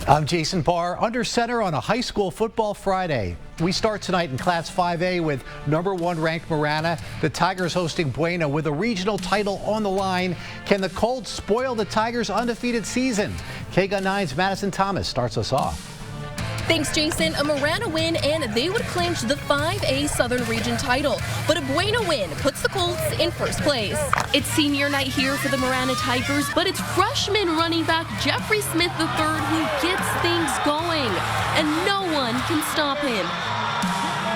I'm Jason Barr, under center on a high school football Friday. We start tonight in Class 5A with #1 ranked Marana. The Tigers hosting Bueno with a regional title on the line. Can the Colts spoil the Tigers' undefeated season? KGUN 9's Madison Thomas starts us off. Thanks, Jason. A Marana win and they would clinch the 5A Southern Region title. But a Bueno win puts the Colts in first place. It's senior night here for the Marana Tigers, but it's freshman running back Jeffrey Smith III who gets things going, and no one can stop him.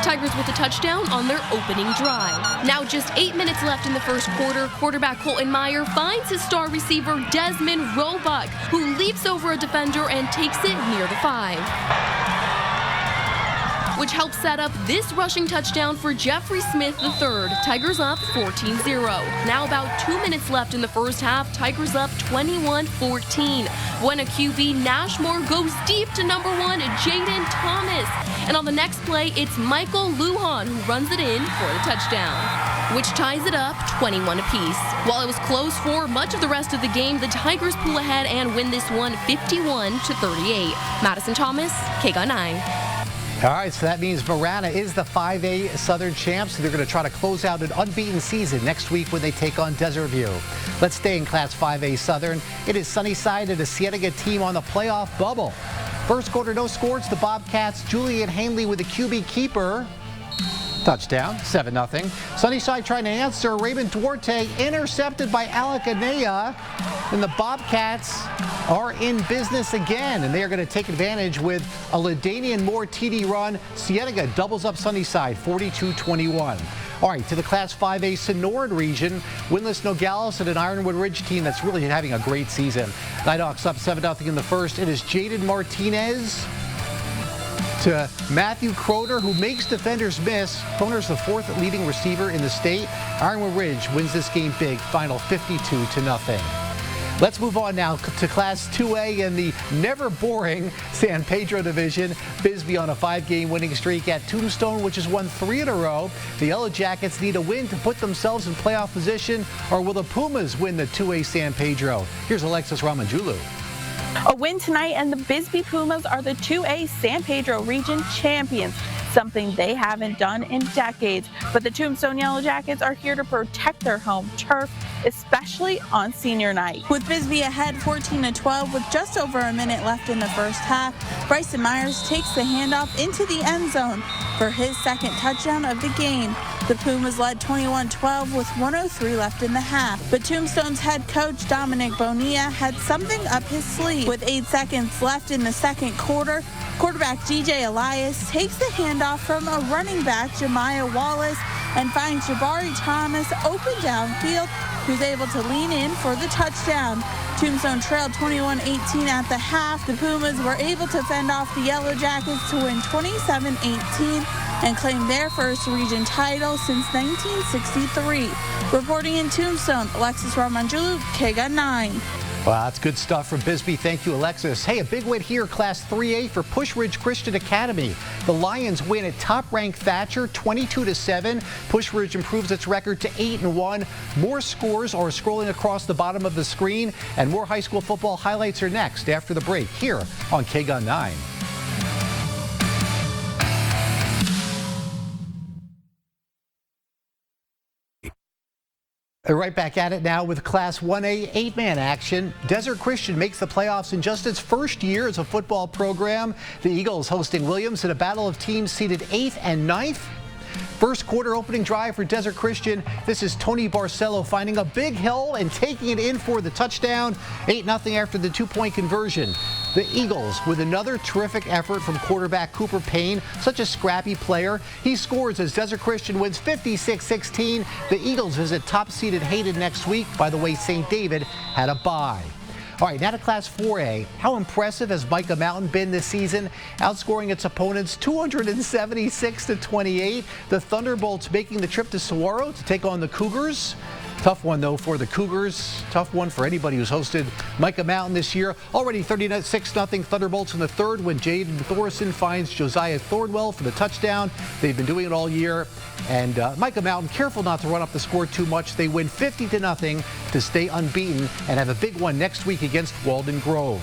Tigers with a touchdown on their opening drive. Now just 8 minutes left in the first quarter. Quarterback Colton Meyer finds his star receiver Desmond Roebuck, who leaps over a defender and takes it near the 5. Which helps set up this rushing touchdown for Jeffrey Smith III. Tigers up 14-0. Now about 2 minutes left in the first half. Tigers up 21-14. Bueno QB Nashmore goes deep to #1 Jaden Thomas. And on the next play, it's Michael Lujan who runs it in for the touchdown, which ties it up 21 apiece. While it was close for much of the rest of the game, the Tigers pull ahead and win this one 51-38. Madison Thomas, KGUN 9. All right, so that means Marana is the 5A Southern champs. They're going to try to close out an unbeaten season next week when they take on Desert View. Let's stay in Class 5A Southern. It is Sunnyside and a Siena team on the playoff bubble. First quarter, no scores. The Bobcats, Julian Hanley with a QB keeper. Touchdown, 7-0. Sunnyside trying to answer. Raymond Duarte intercepted by Alec Anea. And the Bobcats are in business again, and they are going to take advantage with a Ladanian Moore TD run. Siena doubles up Sunnyside, 42-21. All right, to the Class 5A Sonoran region. Winless Nogales and an Ironwood Ridge team that's really having a great season. Nighthawks up 7-0 in the first. It is Jaden Martinez to Matthew Croner, who makes defenders miss. Croner's the 4th leading receiver in the state. Ironwood Ridge wins this game big, final 52-0. Let's move on now to Class 2A in the never boring San Pedro Division. Bisbee on a 5-game winning streak at Tombstone, which has won 3 in a row. The Yellow Jackets need a win to put themselves in playoff position, or will the Pumas win the 2A San Pedro? Here's Alexis Ramanjulu. A win tonight and the Bisbee Pumas are the 2A San Pedro Region champions, something they haven't done in decades. But the Tombstone Yellow Jackets are here to protect their home turf, especially on senior night. With Bisbee ahead 14-12 with just over a minute left in the first half, Bryson Myers takes the handoff into the end zone for his second touchdown of the game. The Pumas led 21-12 with 1:03 left in the half. But Tombstone's head coach Dominic Bonilla had something up his sleeve. With 8 seconds left in the second quarter, quarterback DJ Elias takes the handoff from a running back, Jemiah Wallace, and finds Jabari Thomas open downfield, who's able to lean in for the touchdown. Tombstone trailed 21-18 at the half. The Pumas were able to fend off the Yellow Jackets to win 27-18 and claim their first region title since 1963. Reporting in Tombstone, Alexis Ramanjulu, KGUN 9. Well, that's good stuff from Bisbee. Thank you, Alexis. Hey, a big win here, Class 3A for Push Ridge Christian Academy. The Lions win at top-ranked Thatcher, 22-7. Push Ridge improves its record to 8-1. More scores are scrolling across the bottom of the screen, and more high school football highlights are next after the break here on KGUN 9. Right back at it now with Class 1A 8-man action. Desert Christian makes the playoffs in just its first year as a football program. The Eagles hosting Williams in a battle of teams seeded 8th and 9th. First quarter opening drive for Desert Christian. This is Tony Barcelo finding a big hill and taking it in for the touchdown. 8-0 after the 2-point conversion. The Eagles with another terrific effort from quarterback Cooper Payne, such a scrappy player. He scores as Desert Christian wins 56-16. The Eagles visit top-seeded Hayden next week. By the way, St. David had a bye. All right, now to Class 4A. How impressive has Mica Mountain been this season? Outscoring its opponents 276-28. The Thunderbolts making the trip to Saguaro to take on the Cougars. Tough one, though, for the Cougars. Tough one for anybody who's hosted Mica Mountain this year. Already 36-0 Thunderbolts in the third when Jaden Thorson finds Josiah Thornwell for the touchdown. They've been doing it all year. And Mica Mountain, careful not to run up the score too much. They win 50-0 to stay unbeaten and have a big one next week against Walden Grove.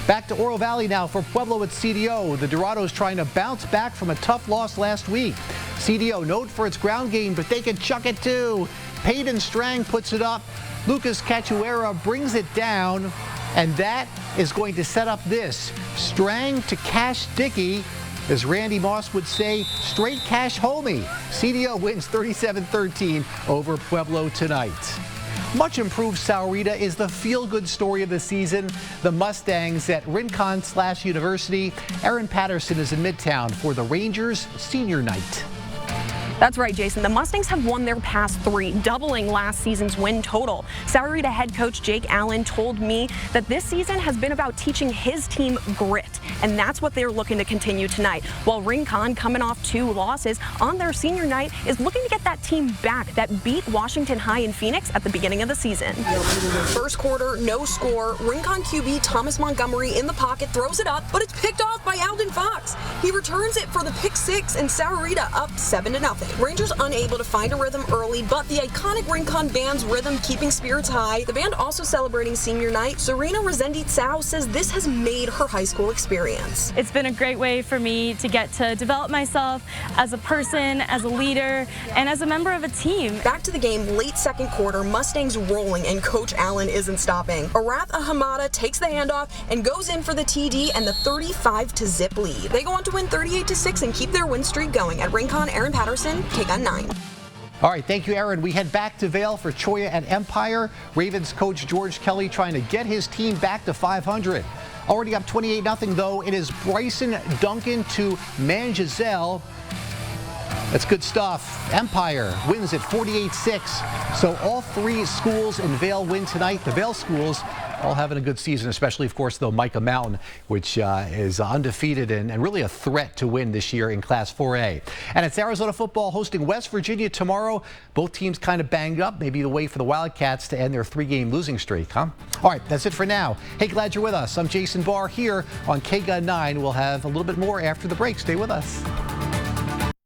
Back to Oro Valley now for Pueblo at CDO. The Dorados trying to bounce back from a tough loss last week. CDO known for its ground game, but they can chuck it too. Peyton Strang puts it up. Lucas Cachuera brings it down, and that is going to set up this. Strang to Cash Dickey. As Randy Moss would say, straight cash homie. CDO wins 37-13 over Pueblo tonight. Much improved Sahuarita is the feel-good story of the season. The Mustangs at Rincon/University. Aaron Patterson is in Midtown for the Rangers senior night. That's right, Jason. The Mustangs have won their past 3, doubling last season's win total. Sahuarita head coach Jake Allen told me that this season has been about teaching his team grit, and that's what they're looking to continue tonight. While Rincon, coming off 2 losses on their senior night, is looking to get that team back that beat Washington High in Phoenix at the beginning of the season. First quarter, no score. Rincon QB Thomas Montgomery in the pocket throws it up, but it's picked off by Alden Fox. He returns it for the pick 6, and Sahuarita up 7-0. Rangers unable to find a rhythm early, but the iconic Rincon band's rhythm keeping spirits high. The band also celebrating senior night. Serena Resendit-Sao says this has made her high school experience. It's been a great way for me to get to develop myself as a person, as a leader, and as a member of a team. Back to the game, late second quarter, Mustangs rolling, and Coach Allen isn't stopping. Arath Ahamada takes the handoff and goes in for the TD and the 35-0 lead. They go on to win 38-6 and keep their win streak going. At Rincon, Aaron Patterson, KGUN 9. All right, thank you, Aaron. We head back to Vail for Choya at Empire. Ravens coach George Kelly trying to get his team back to 500. Already up 28-0, though. It is Bryson Duncan to Mangiselle. That's good stuff. Empire wins at 48-6. So all 3 schools in Vail win tonight. The Vail schools all having a good season, especially, of course, though, Mica Mountain, which is undefeated and really a threat to win this year in Class 4A. And it's Arizona football hosting West Virginia tomorrow. Both teams kind of banged up. Maybe the way for the Wildcats to end their 3-game losing streak, huh? All right, that's it for now. Hey, glad you're with us. I'm Jason Barr here on KGUN 9. We'll have a little bit more after the break. Stay with us.